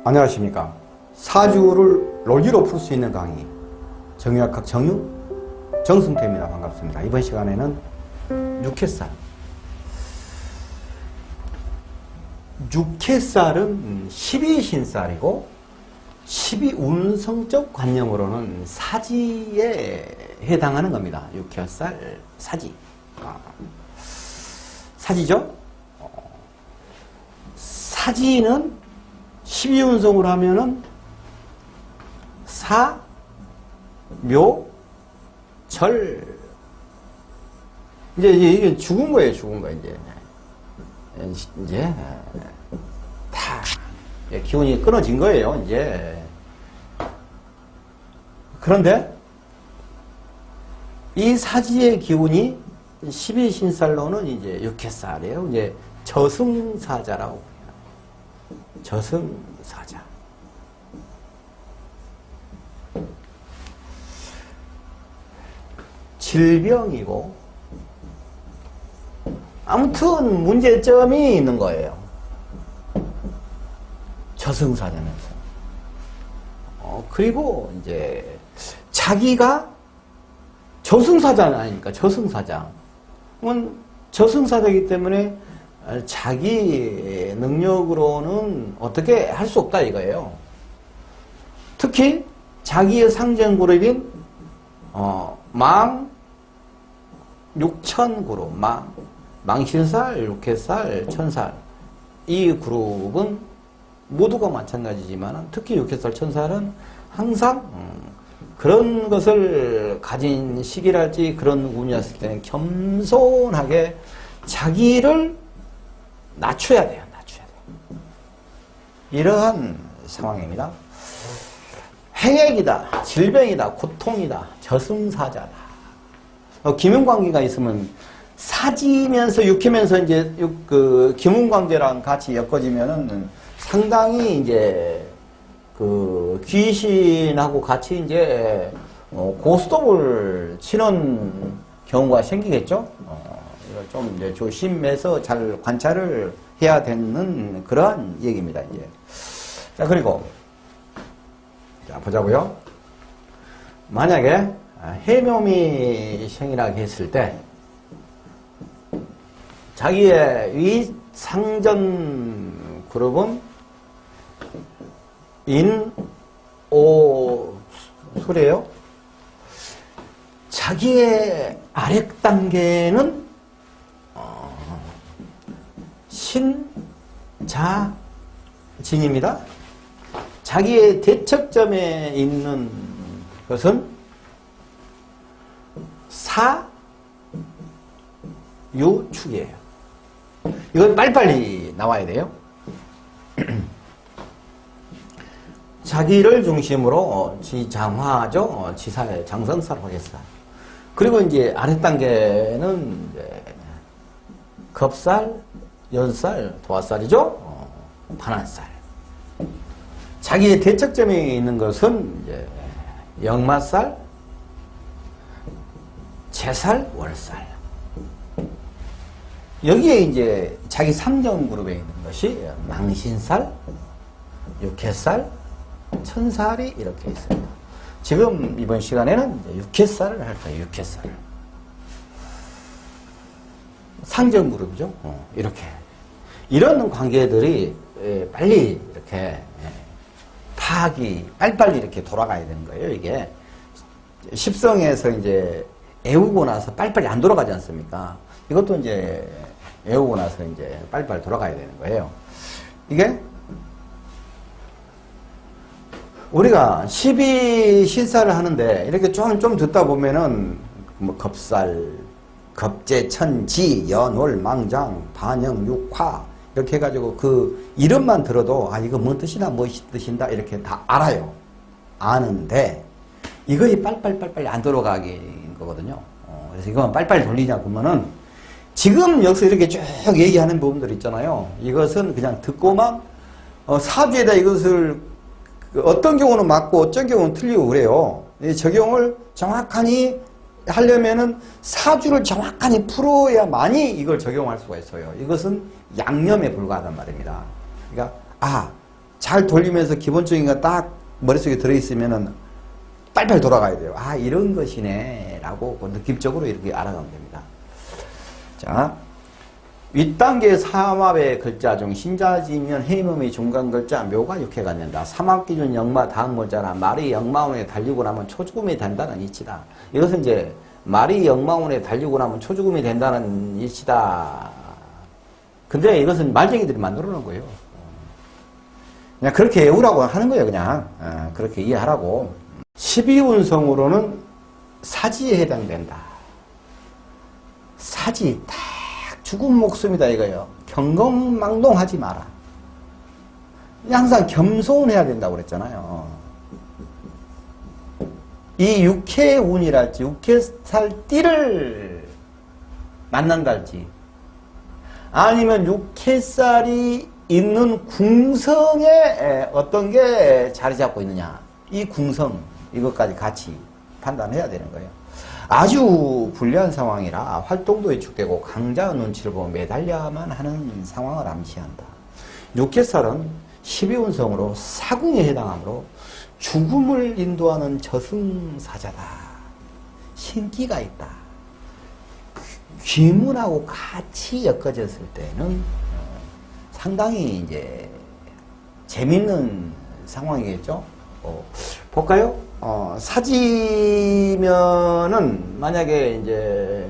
안녕하십니까. 사주를 논리로 풀 수 있는 강의 정유학학 정유 정승태입니다. 반갑습니다. 이번 시간에는 육해살. 육해살은 12신살이고 12운성적 관념으로는 사지에 해당하는 겁니다. 육해살 사지. 사지죠? 사지는 12운성으로 하면은 사, 묘, 절. 이제 이게 죽은 거예요, 죽은 거, 이제. 다 기운이 끊어진 거예요, 이제. 그런데 이 사지의 기운이 12신살로는 이제 육해살이에요. 이제 저승사자라고 해요. 저승사자. 질병이고, 아무튼 문제점이 있는 거예요. 저승사자면서. 그리고 이제 자기가 저승사자는 아니니까 저승사자. 그러면 저승사자이기 때문에 자기 능력으로는 어떻게 할 수 없다 이거예요. 특히 자기의 상정 그룹인 육천그룹, 망신살, 육해살, 천살. 이 그룹은 모두가 마찬가지지만 특히 육해살, 천살은 항상 그런 것을 가진 시기랄지 그런 운이었을 때는 겸손하게 자기를 낮춰야 돼요. 낮춰야 돼요. 이러한 상황입니다. 행액이다, 질병이다, 고통이다, 저승사자다. 기문관계가 있으면 사지면서 육해면서 이제 그 기문관계랑 같이 엮어지면은 상당히 이제 그 귀신하고 같이 이제 고스톱을 치는 경우가 생기겠죠. 이걸 좀 이제 조심해서 잘 관찰을 해야 되는 그러한 얘기입니다. 이제. 자, 그리고 자, 보자고요. 만약에 해묘미 생이라고 했을 때 자기의 위상전 그룹은 인오술이에요. 자기의 아랫 단계는 신자진입니다. 자기의 대척점에 있는 것은 사유축이에요. 이건 빨리빨리 나와야 돼요. 자기를 중심으로 지장화죠. 지살, 장성살, 화개살. 그리고 이제 아랫 단계는 이제 겁살, 연살, 도화살이죠. 반환살. 자기의 대척점에 있는 것은 이제 역마살, 재살, 월살. 여기에 이제 자기 삼정 그룹에 있는 것이 망신살, 육해살, 천살이 이렇게 있습니다. 지금 이번 시간에는 육해살을 할 거예요. 육해살. 상정 그룹이죠. 이렇게. 이런 관계들이 빨리 이렇게 파악이 빨리빨리 이렇게 돌아가야 되는 거예요. 이게 십성에서 이제 애우고 나서 빨리빨리 안 돌아가지 않습니까? 이것도 이제 애우고 나서 이제 빨리빨리 돌아가야 되는 거예요. 이게 우리가 12신살을 하는데 이렇게 좀 듣다 보면은 뭐 겁살, 겁재천지, 연월, 망장, 반영, 육화 이렇게 해가지고 그 이름만 들어도 아 이거 뭔 뜻이나 무엇이 뜻인다 이렇게 다 알아요. 아는데 이거이 빨리빨리 안 돌아가긴 거거든요. 그래서 이거만 빨리빨리 돌리냐 그러면은 지금 여기서 이렇게 쭉 얘기하는 부분들 있잖아요. 이것은 그냥 듣고만 사주에다 이것을 어떤 경우는 맞고 어떤 경우는 틀리고 그래요. 이 적용을 정확하니 하려면은 사주를 정확하니 풀어야만이 이걸 적용할 수가 있어요. 이것은 양념에 불과하단 말입니다. 그러니까 잘 돌리면서 기본적인 거 딱 머릿속에 들어있으면은 빨리빨리 돌아가야 돼요. 아, 이런 것이네. 라고 느낌적으로 이렇게 알아가면 됩니다. 자, 윗단계 삼합의 글자 중 신자지면 해임음의 중간 글자 묘가 육해가 된다. 삼합기준 영마 다음 글자라 말이 영마운에 달리고 나면 초죽음이 된다는 이치다. 이것은 이제 말이 영마운에 달리고 나면 초죽음이 된다는 이치다. 근데 이것은 말쟁이들이 만들어 놓은 거예요. 그냥 그렇게 외우라고 하는 거예요. 그냥 그렇게 이해하라고. 12운성으로는 사지에 해당된다. 사지 딱 죽은 목숨이다 이거예요. 경건망동하지 마라. 항상 겸손해야 된다고 그랬잖아요. 이 육해운이랄지 육해살띠를 만난달지 아니면 육해살이 있는 궁성에 어떤 게 자리 잡고 있느냐, 이 궁성 이것까지 같이 판단해야 되는 거예요. 아주 불리한 상황이라 활동도 위축되고 강자의 눈치를 보고 매달려야만 하는 상황을 암시한다. 육해살은 12운성으로 사궁에 해당하므로 죽음을 인도하는 저승사자다. 신기가 있다. 귀문하고 같이 엮어졌을 때는 상당히 이제 재밌는 상황이겠죠. 볼까요? 사지면은 만약에 이제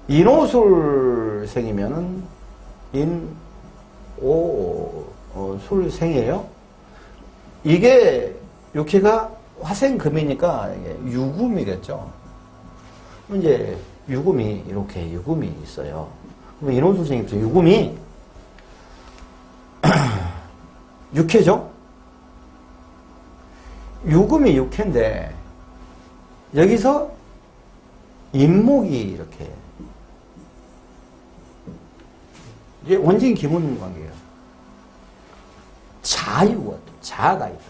인오술생이면은 술생이에요. 이게 육해가 화생금이니까 유금이겠죠. 이제 유금이 이렇게 유금이 있어요. 그럼 인오술생이 있죠. 유금이 육해죠. 유금이 육해인데 여기서 인목이 이렇게 이게 원진 기문 관계예요. 자유가 또 자아가 있어야지.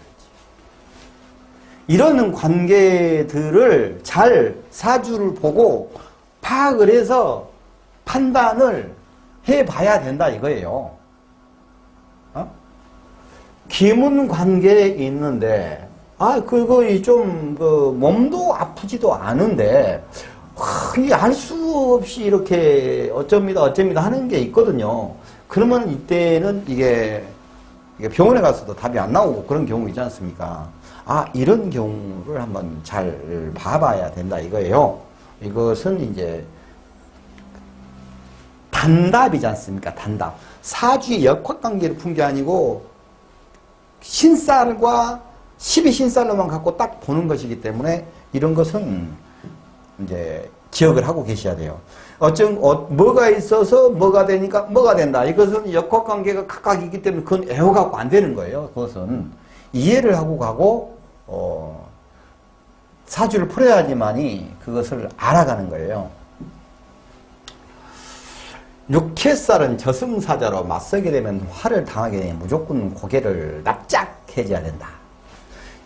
이런 관계들을 잘 사주를 보고 파악을 해서 판단을 해봐야 된다 이거예요. 기문 관계에 있는데 그거 좀 몸도 아프지도 않은데 알 수 없이 이렇게 어쩝니다 하는 게 있거든요. 그러면 이때는 이게 병원에 가서도 답이 안 나오고 그런 경우 있지 않습니까? 이런 경우를 한번 잘 봐봐야 된다 이거예요. 이것은 이제 단답이지 않습니까? 단답. 사주의 역학관계를 푼 게 아니고 신살과 12신살로만 갖고 딱 보는 것이기 때문에 이런 것은 이제 기억을 하고 계셔야 돼요. 뭐가 있어서 뭐가 되니까 뭐가 된다. 이것은 역학관계가 각각 있기 때문에 그건 애워갖고 안 되는 거예요. 그것은 이해를 하고 가고 사주를 풀어야지만이 그것을 알아가는 거예요. 육해살은 저승사자로 맞서게 되면 화를 당하게 되면 무조건 고개를 납작해줘야 된다.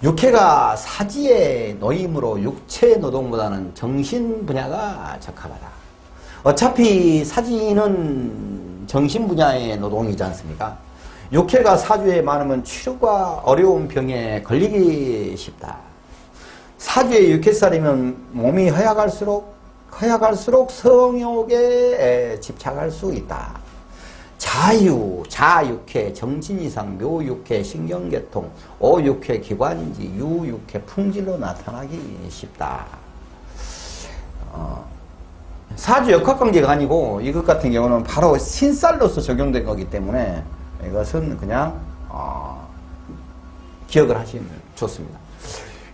육해가 사지의 노임으로 육체 노동보다는 정신 분야가 적합하다. 어차피 사지는 정신 분야의 노동이지 않습니까? 육해가 사주에 많으면 치료가 어려운 병에 걸리기 쉽다. 사주에 육해살이면 몸이 허약할수록 성욕에 집착할 수 있다. 자육해, 정신이상, 묘육해, 신경계통, 오육해, 기관지, 유육해, 풍질로 나타나기 쉽다. 사주 역학관계가 아니고 이것 같은 경우는 바로 신살로서 적용된 거기 때문에 이것은 그냥 기억을 하시면 좋습니다.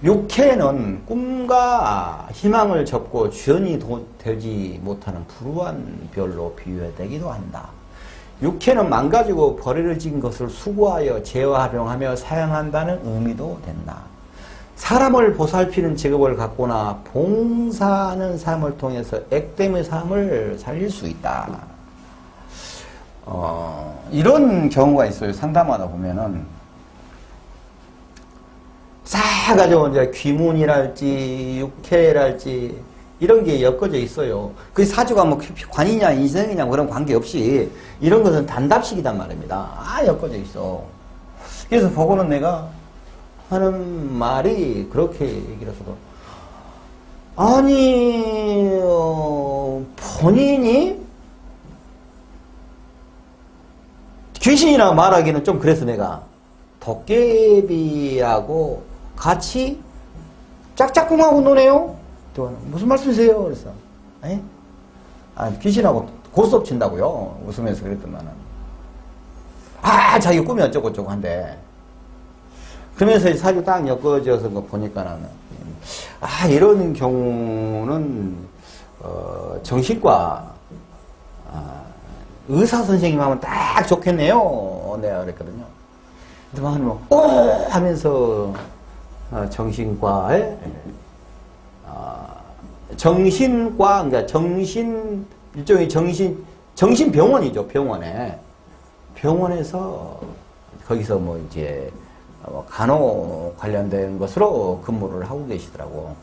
육해는 꿈과 희망을 접고 주연이 되지 못하는 불우한 별로 비유되기도 한다. 육해는 망가지고 버려진 것을 수거하여 재활용하며 사용한다는 의미도 된다. 사람을 보살피는 직업을 갖거나 봉사하는 삶을 통해서 액땜의 삶을 살릴 수 있다. 이런 경우가 있어요. 상담하다 보면은 싸가지고 이제 귀문이랄지 육해랄지 이런 게 엮어져 있어요. 그 사주가 뭐 관이냐 인생이냐 그런 관계없이 이런 것은 단답식이단 말입니다. 엮어져 있어. 그래서 보고는 내가 하는 말이 그렇게 얘기를 해서도 아니 본인이 귀신이라고 말하기는 좀 그래서 내가 도깨비하고 같이 짝짝꿍하고 노네요? 무슨 말씀이세요? 그래서 에? 아, 귀신하고 고스톱 친다고요? 웃으면서 그랬더만은 자기 꿈이 어쩌고저쩌고 한데 그러면서 사주 딱 엮어져서 보니까는 이런 경우는 정신과 의사 선생님 하면 딱 좋겠네요. 내가 그랬거든요. 근데 오 하면서 정신과에 정신과 그러니까 일종의 정신병원이죠. 병원에서 거기서 뭐 이제 간호 관련된 것으로 근무를 하고 계시더라고.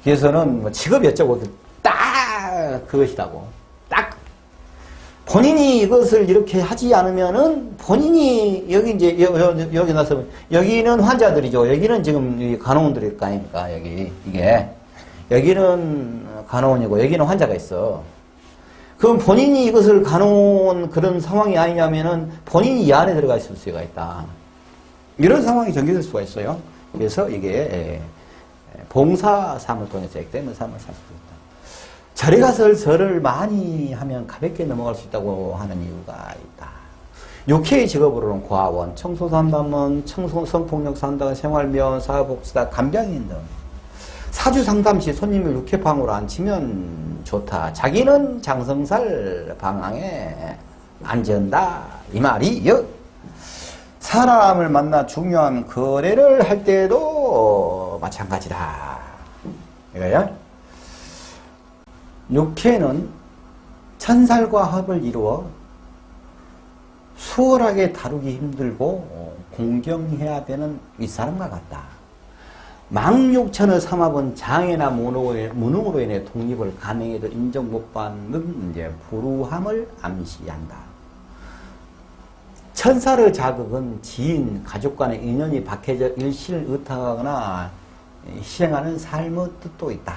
그래서는 뭐 직업이 어쩌고 딱 그것이라고. 딱 본인이 이것을 이렇게 하지 않으면은 본인이 여기 이제 여기 나서 여기는 환자들이죠. 여기는 지금 간호원들일 거 아닙니까? 여기는 간호원이고 여기는 환자가 있어. 그럼 본인이 이것을 간호원 그런 상황이 아니냐면은 본인이 이 안에 들어가 있을 수가 있다. 이런 상황이 전개될 수가 있어요. 그래서 이게 봉사 삶을 통해서 액땜의 삶을 살 수 있다. 절에 가서 절을 많이 하면 가볍게 넘어갈 수 있다고 하는 이유가 있다. 육회의 직업으로는 고아원, 청소상담원, 성폭력상담, 생활미원, 사회복지사, 간병인 등 사주 상담 시 손님을 육회방으로 앉히면 좋다. 자기는 장성살 방향에 앉은다. 이 말이요. 사람을 만나 중요한 거래를 할 때도 마찬가지다. 이거요. 육회는 천살과 합을 이루어 수월하게 다루기 힘들고 공경해야 되는 윗사람과 같다. 망육천의 삼합은 장애나 무능으로 인해 독립을 감행해도 인정 못 받는 이제 불우함을 암시한다. 천살의 자극은 지인, 가족 간의 인연이 박해져 일신을 의탁하거나 희생하는 삶의 뜻도 있다.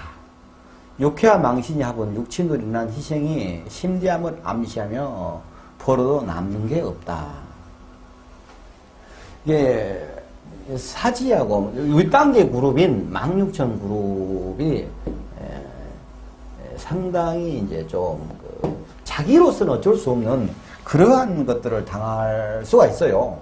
육회와 망신이 합은 육친으로 인한 희생이 심대함을 암시하며 벌어도 남는 게 없다. 이게 사지하고 윗단계 그룹인 망육천 그룹이 상당히 이제 좀 자기로서는 어쩔 수 없는 그러한 것들을 당할 수가 있어요.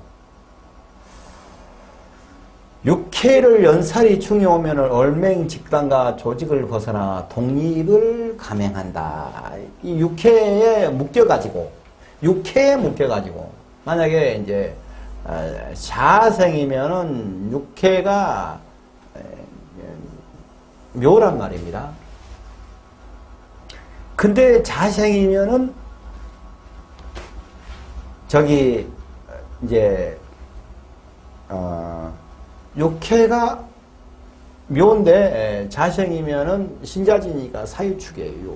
육회를 연살이 충이 오면 얼맹직단과 조직을 벗어나 독립을 감행한다. 이 육회에 묶여가지고 만약에 이제 자생이면은 육회가 묘란 말입니다. 근데 자생이면은 저기 이제 육회가 묘인데 자생이면은 신자지니까 사유축이에요.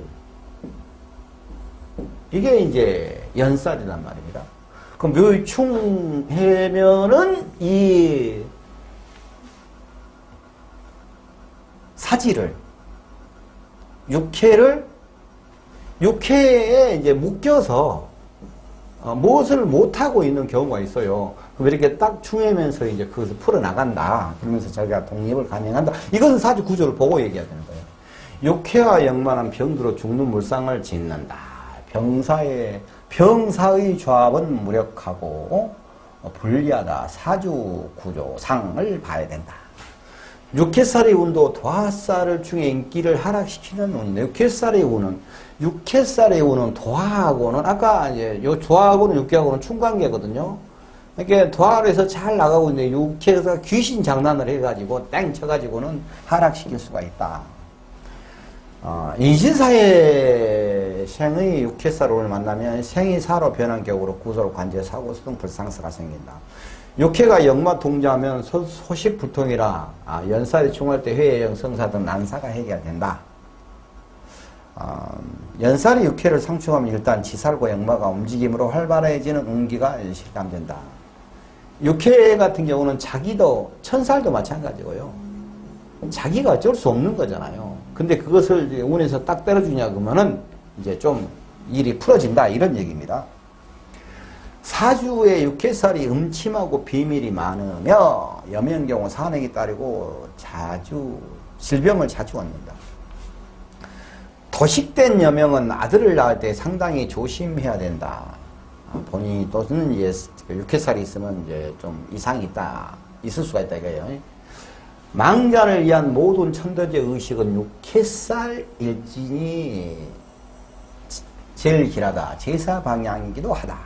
이게 이제 연살이란 말입니다. 그럼 묘충해면은 이 사지를 육회에 이제 묶여서 무엇을 못하고 있는 경우가 있어요. 그럼 이렇게 딱 충해면서 이제 그것을 풀어나간다. 그러면서 자기가 독립을 감행한다. 이것은 사주 구조를 보고 얘기해야 되는 거예요. 육회와 역만한 병들어 죽는 물상을 짓는다. 병사의 조합은 무력하고 불리하다. 사주 구조상을 봐야 된다. 육회살의 운도 도화살을 중에 인기를 하락시키는 운인데 육회살의 운은 도화하고는 아까 이제 요 조화하고는 육회하고는 충관계거든요. 이렇게 도화를 해서 잘 나가고 있는데 육회에서 귀신 장난을 해가지고 땡 쳐가지고는 하락시킬 수가 있다. 인신사의 생의 육회사로를 만나면 생이 사로 변한 격으로 구설, 관제, 사고 등 불상사가 생긴다. 육회가 역마 동자하면 소식 불통이라 연살이 충할 때 회해영, 성사 등 난사가 해결된다. 연살이 육회를 상충하면 일단 지살과 역마가 움직임으로 활발해지는 운기가 실감된다. 육회 같은 경우는 자기도 천살도 마찬가지고요. 자기가 어쩔 수 없는 거잖아요. 근데 그것을 이제 운에서 딱 때려주냐 그러면은 이제 좀 일이 풀어진다 이런 얘기입니다. 사주에 육회살이 음침하고 비밀이 많으며 여명경우 산액이 따르고 자주 질병을 자주 얻는다. 도식된 여명은 아들을 낳을 때 상당히 조심해야 된다. 본인이 또는 이제 육회살이 있으면 이제 좀 이상이 있을 수가 있다 이거예요. 망자를 위한 모든 천도제 의식은 육회살 일진이 제일 길하다. 제사 방향이기도 하다.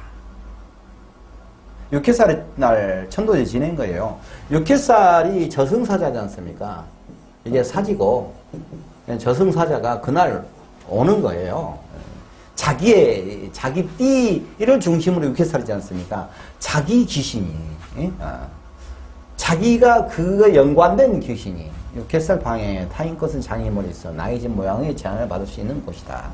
육회살 날 천도제 지낸 거예요. 육회살이 저승사자지 않습니까? 이게 사지고 저승사자가 그날 오는 거예요. 자기 띠를 중심으로 육회살이지 않습니까? 자기 귀신이, 자기가 그거 연관된 귀신이 육회살 방향에 타인 것은 장애물이 있어 나의 집 모양의 제한을 받을 수 있는 곳이다.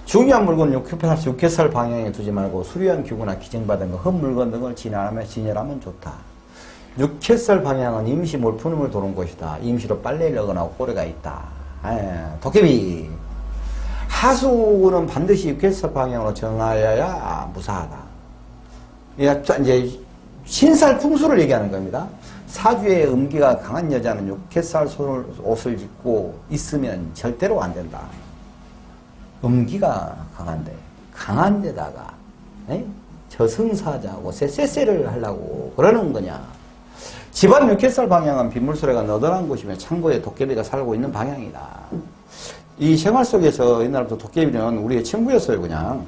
중요한 물건은 육회살 방향에 두지 말고 수려한 기구나 기증받은 것, 흠 물건 등을 진열하면 좋다. 육회살 방향은 임시 몰푸름을 도는 곳이다. 임시로 빨래를 넣거나 꼬리가 있다. 도깨비. 하수구는 반드시 육회살 방향으로 정하여야 무사하다. 이제 신살 풍수를 얘기하는 겁니다. 사주에 음기가 강한 여자는 육회살 옷을 입고 있으면 절대로 안 된다. 음기가 강한 데다가 저승사자하고 쎄쎄를 하려고 그러는 거냐. 집안 육회살 방향은 빗물소리가 너덜한 곳이며 창고에 도깨비가 살고 있는 방향이다. 이 생활 속에서 옛날부터 도깨비는 우리의 친구였어요. 그냥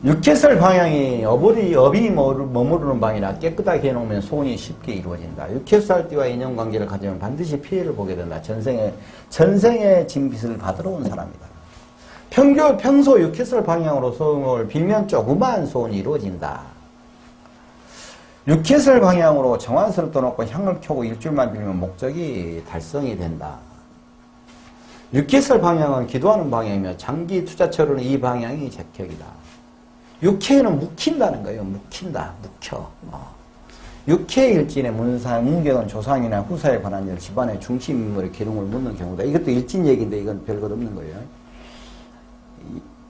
육회살 방향이 업이 머무르는 방이라 깨끗하게 해놓으면 소원이 쉽게 이루어진다. 육회살띠와 인연관계를 가지면 반드시 피해를 보게 된다. 전생에 진 빚을 받으러 온 사람이다. 평소 육회살 방향으로 소원을 빌면 조그마한 소원이 이루어진다. 육회살 방향으로 정화수를 떠놓고 향을 켜고 일주일만 빌면 목적이 달성이 된다. 육회살 방향은 기도하는 방향이며 장기 투자처로는 이 방향이 적격이다. 육회는 묵힌다는 거예요. 묵혀. 육회일진의 문경은 조상이나 후사에 관한 일, 집안의 중심 인물의 기름을 묻는 경우다. 이것도 일진 얘기인데 이건 별것 없는 거예요.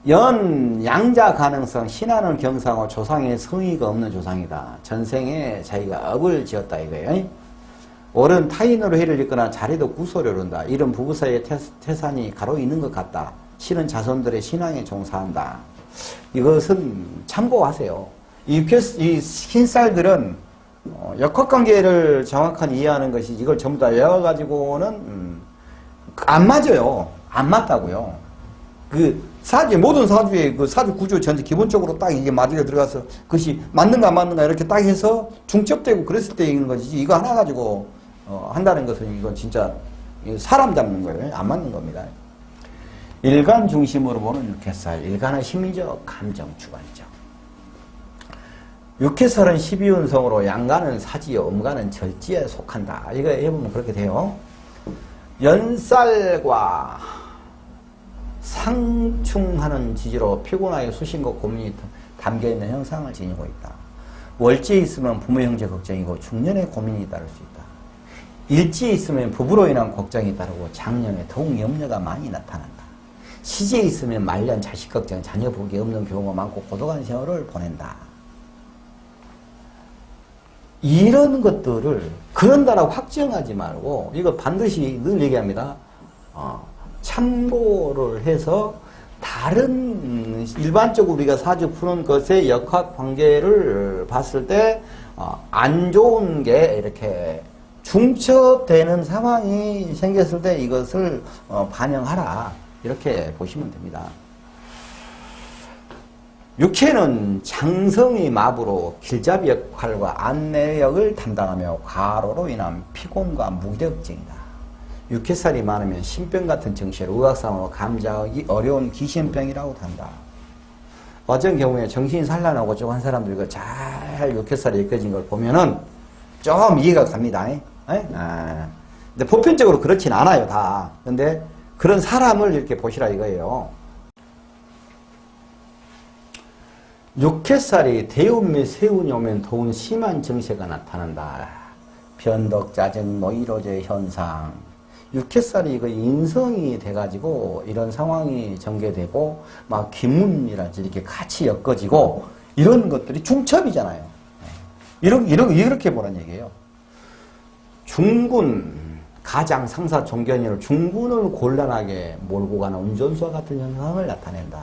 양자 가능성, 신하는 경상하고 조상의 성의가 없는 조상이다. 전생에 자기가 업을 지었다 이거예요. 올은 타인으로 해를 잇거나 자리도 구소를 이룬다. 이런 부부 사이의 태산이 가로 있는 것 같다. 신은 자손들의 신앙에 종사한다. 이것은 참고하세요. 이 흰쌀들은 역학관계를 정확하게 이해하는 것이 이걸 전부 다 외워가지고는 안 맞아요. 안 맞다고요. 모든 사주의 그 사주 구조 전체 기본적으로 딱 이게 맞으려 들어가서 그것이 맞는가 안 맞는가 이렇게 딱 해서 중첩되고 그랬을 때 있는 것이지 이거 하나 가지고 한다는 것은 이건 진짜 사람 잡는 거예요. 안 맞는 겁니다. 일간 중심으로 보는 육회살. 일간은 심리적, 감정, 주관적. 육회살은 12운성으로 양간은 사지요, 음간은 절지에 속한다. 이거 해보면 그렇게 돼요. 연살과 상충하는 지지로 피곤하게 수신과 고민이 담겨있는 형상을 지니고 있다. 월지에 있으면 부모 형제 걱정이고 중년에 고민이 따를 수 있다. 일지에 있으면 부부로 인한 걱정이 따르고 장년에 더욱 염려가 많이 나타난다. 시지에 있으면 말년 자식 걱정, 자녀 복이 없는 경우가 많고 고독한 세월을 보낸다. 이런 것들을 그런다라고 확정하지 말고 이거 반드시 늘 얘기합니다. 참고를 해서 다른 일반적으로 우리가 사주 푸는 것의 역학관계를 봤을 때 안 좋은 게 이렇게 중첩되는 상황이 생겼을 때 이것을 반영하라 이렇게 보시면 됩니다. 육회는 장성의 마부로 길잡이 역할과 안내역을 담당하며 과로로 인한 피곤과 무기력증이다. 육회살이 많으면 신병 같은 증세를 의학상으로 감지하기 어려운 귀신병이라고 한다. 어떤 경우에 정신이 산란하고 좀 한 사람들 잘 육회살이 엮여진 걸 보면은 좀 이해가 갑니다. 근데 보편적으로 그렇진 않아요, 다. 근데 그런 사람을 이렇게 보시라 이거예요. 육회살이 대운 및 세운이 오면 더운 심한 증세가 나타난다. 변덕, 짜증, 노이로제 현상. 육회살이 그 인성이 돼가지고 이런 상황이 전개되고 막 기문이라든지 이렇게 같이 엮어지고 이런 것들이 중첩이잖아요. 이렇게 보란 얘기예요. 중군, 가장 상사 종견인을 중군을 곤란하게 몰고 가는 운전수와 같은 현상을 나타낸다.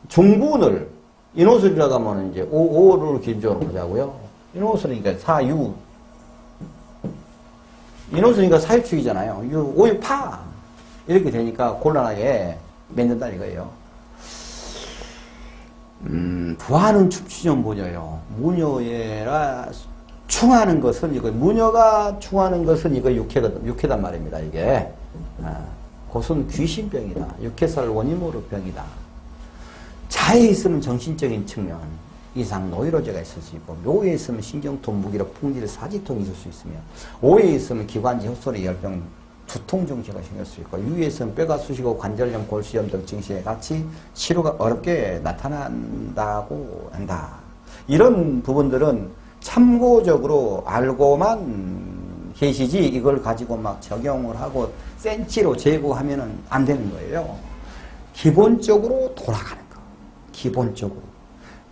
중군을 인호술이라고 하면 이제 5를 기준으로 보자고요. 인호술이니까 사유. 인호술이니까 사유축이잖아요. 5유 파. 이렇게 되니까 곤란하게 맺는다 이거예요. 부하는 춥지 좀 보여요. 무녀에라 충하는 것은 이거, 무녀가 충하는 것은 이거 육회단 말입니다, 이게. 그것은 귀신병이다. 육회살 원인모로 병이다. 자에 있으면 정신적인 측면, 이상 노이로제가 있을 수 있고, 묘에 있으면 신경통, 무기력, 풍질, 사지통이 있을 수 있으며, 오에 있으면 기관지, 헛소리, 열병, 두통 증세가 생길 수 있고, 유에 있으면 뼈가 쑤시고 관절염, 골수염 등 증세 같이 치료가 어렵게 나타난다고 한다. 이런 부분들은 참고적으로 알고만 계시지 이걸 가지고 막 적용을 하고 센치로 제거하면은 안 되는 거예요. 기본적으로 돌아가는 거. 기본적으로.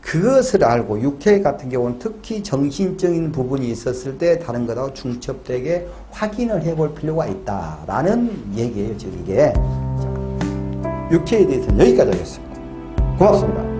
그것을 알고 육회 같은 경우는 특히 정신적인 부분이 있었을 때 다른 것하고 중첩되게 확인을 해볼 필요가 있다라는 얘기예요. 지금 이게. 육회에 대해서는 여기까지 하겠습니다. 고맙습니다.